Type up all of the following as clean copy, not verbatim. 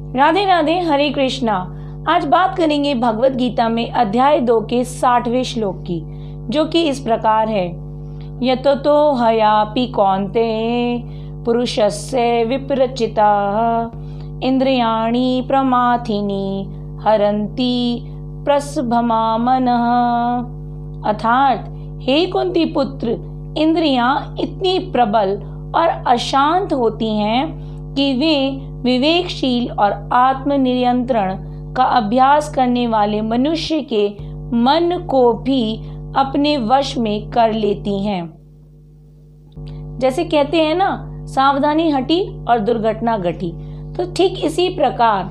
राधे राधे, हरे कृष्णा। आज बात करेंगे भगवत गीता में अध्याय 2 के 60वें श्लोक की, जो कि इस प्रकार है। यतो तो हयापि कौन्ते पुरुषस्य विप्रचिताः इंद्रियाणि प्रमाथिनी हरन्ति प्रसभमा मनः। अर्थात हे कुंती पुत्र, इंद्रियां इतनी प्रबल और अशांत होती हैं कि वे विवेकशील और आत्मनियंत्रण का अभ्यास करने वाले मनुष्य के मन को भी अपने वश में कर लेती हैं। जैसे कहते हैं ना, सावधानी हटी और दुर्घटना घटी। तो ठीक इसी प्रकार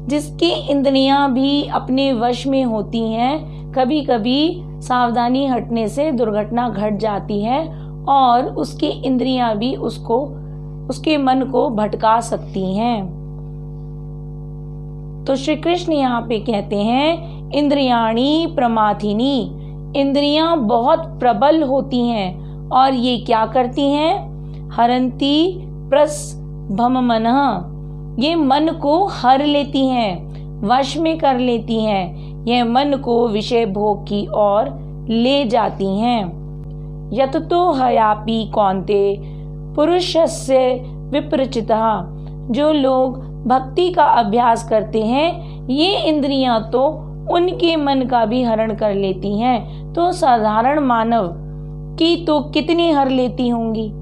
जिसकी इंद्रियां भी अपने वश में होती हैं, कभी कभी सावधानी हटने से दुर्घटना घट जाती है और उसकी इंद्रियां भी उसके मन को भटका सकती हैं। तो श्री कृष्ण यहाँ पे कहते हैं, इंद्रियाणि प्रमाथिनी, इंद्रियां बहुत प्रबल होती हैं और ये क्या करती हैं? हरंती प्रसभम मनः, ये मन को हर लेती हैं, वश में कर लेती हैं, यह मन को विषय भोग की ओर ले जाती हैं। यततो हयापि कौन्ते पुरुषस्य विप्रचितः, जो लोग भक्ति का अभ्यास करते हैं, ये इंद्रियां तो उनके मन का भी हरण कर लेती हैं। तो साधारण मानव की तो कितनी हर लेती होंगी।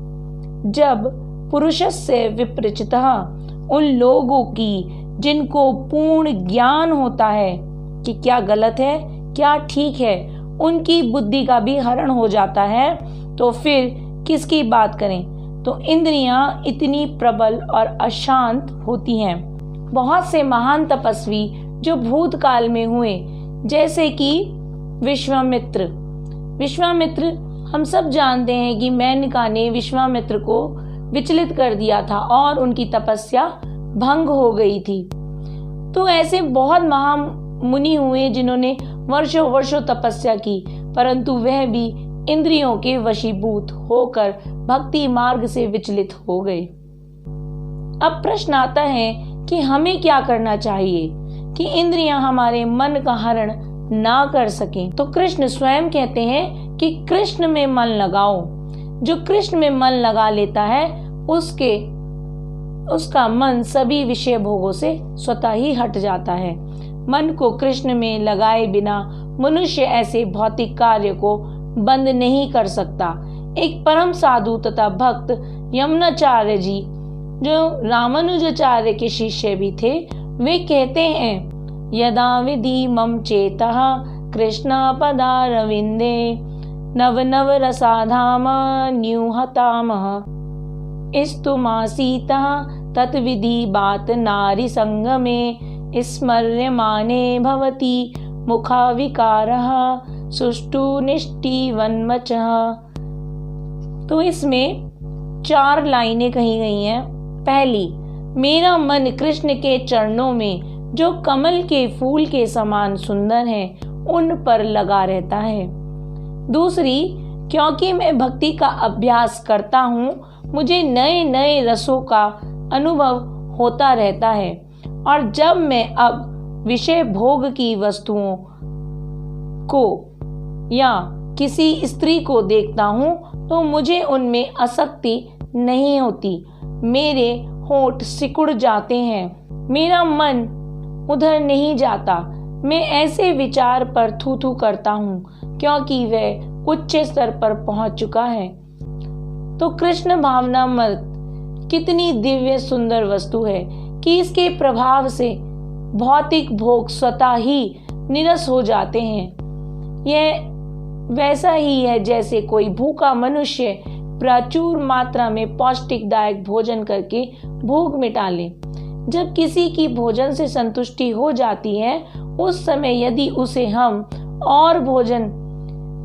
जब पुरुषस्य विप्रचितः, उन लोगों की जिनको पूर्ण ज्ञान होता है कि क्या गलत है क्या ठीक है, उनकी बुद्धि का भी हरण हो जाता है, तो फिर किसकी बात करें। तो इंद्रियां इतनी प्रबल और अशांत होती हैं। बहुत से महान तपस्वी जो भूतकाल में हुए, जैसे कि विश्वामित्र हम सब जानते हैं कि मेनका ने विश्वामित्र को विचलित कर दिया था और उनकी तपस्या भंग हो गई थी। तो ऐसे बहुत महामुनि हुए जिन्होंने वर्षों वर्षों तपस्या की, परंतु वह भी इंद्रियों के वशीभूत होकर भक्ति मार्ग से विचलित हो गए। अब प्रश्न आता है कि हमें क्या करना चाहिए कि इंद्रियां हमारे मन का हरण ना कर सकें। तो कृष्ण स्वयं कहते हैं कि कृष्ण में मन लगाओ। जो कृष्ण में मन लगा लेता है, उसका मन सभी विषय भोगों से स्वतः ही हट जाता है। मन को कृष्ण में लगाए बिना मनुष्य ऐसे भौतिक कार्य को बंद नहीं कर सकता। एक परम साधु तथा भक्त यमुनाचार्य जी, जो रामानुजाचार्य के शिष्य भी थे, वे कहते हैं, यदा विधि मम चेतः कृष्ण पदारविंदे नव नव रसाधाम न्यूहतामः स्तुमासीतः तत्विधि बात नारी संगमे स्मर्यमाने भवति मुखा विकारः सुष्टु निष्ठीवन्मचः। तो इसमें 4 लाइनें कही गई हैं। पहली, मेरा मन कृष्ण के चरणों में जो कमल के फूल के समान सुंदर हैं, उन पर लगा रहता है। दूसरी, क्योंकि मैं भक्ति का अभ्यास करता हूँ, मुझे नए नए रसों का अनुभव होता रहता है और जब मैं अब विषय भोग की वस्तुओं को या किसी स्त्री को देखता हूँ तो मुझे उनमें आसक्ति नहीं होती। मेरे होंठ सिकुड़ जाते हैं, मेरा मन उधर नहीं जाता। मैं ऐसे विचार पर थू थू करता हूँ क्योंकि वह उच्च स्तर पर पहुंच चुका है। तो कृष्ण भावनामृत कितनी दिव्य सुंदर वस्तु है कि इसके प्रभाव से भौतिक भोग स्वतः ही निरस हो जाते हैं। यह वैसा ही है जैसे कोई भूखा मनुष्य प्रचुर मात्रा में पौष्टिकदायक भोजन करके भूख मिटा ले। जब किसी की भोजन से संतुष्टि हो जाती है, उस समय यदि उसे हम और भोजन,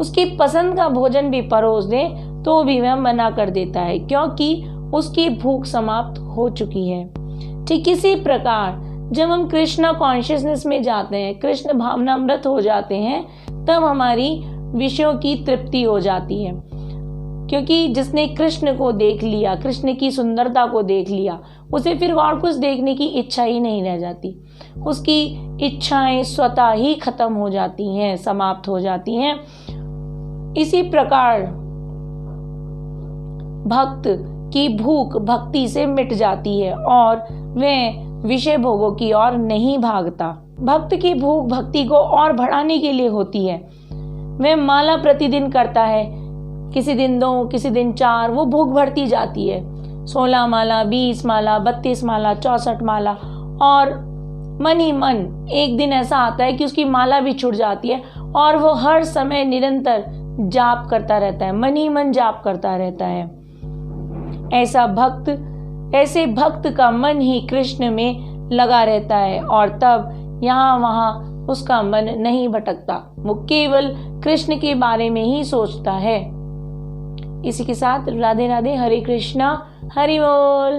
उसकी पसंद का भोजन भी परोस दें तो भी वह मना कर देता है, क्योंकि उसकी भूख समाप्त हो चुकी है। ठीक इसी प्रकार जब हम कृष्णा कॉन्शियसनेस में जाते हैं, कृष्ण भावनामृत हो जाते हैं, तब हमारी विषयों की तृप्ति हो जाती है। क्योंकि जिसने कृष्ण को देख लिया, कृष्ण की सुंदरता को देख लिया, उसे फिर और कुछ देखने की इच्छा ही नहीं रह जाती। उसकी इच्छाएं स्वतः ही खत्म हो जाती हैं, समाप्त हो जाती हैं। इसी प्रकार भक्त की भूख भक्ति से मिट जाती है और वह विषय भोगों की ओर नहीं भागता। भक्त की भूख भक्ति को और बढ़ाने के लिए होती है। वह माला प्रतिदिन करता है, किसी दिन 2, किसी दिन 4, वो भूख बढ़ती जाती है। 16 माला, 20 माला, 32 माला, 64 माला, और मन ही मन एक दिन ऐसा आता है कि उसकी माला भी छूट जाती है और वो हर समय निरंतर जाप करता रहता है, मन ही मन जाप करता रहता है। ऐसे भक्त का मन ही कृष्ण में लगा रहता है और तब यहाँ वहाँ उसका मन नहीं भटकता, वो केवल कृष्ण के बारे में ही सोचता है। इसी के साथ राधे राधे, हरे कृष्णा, हरि बोल।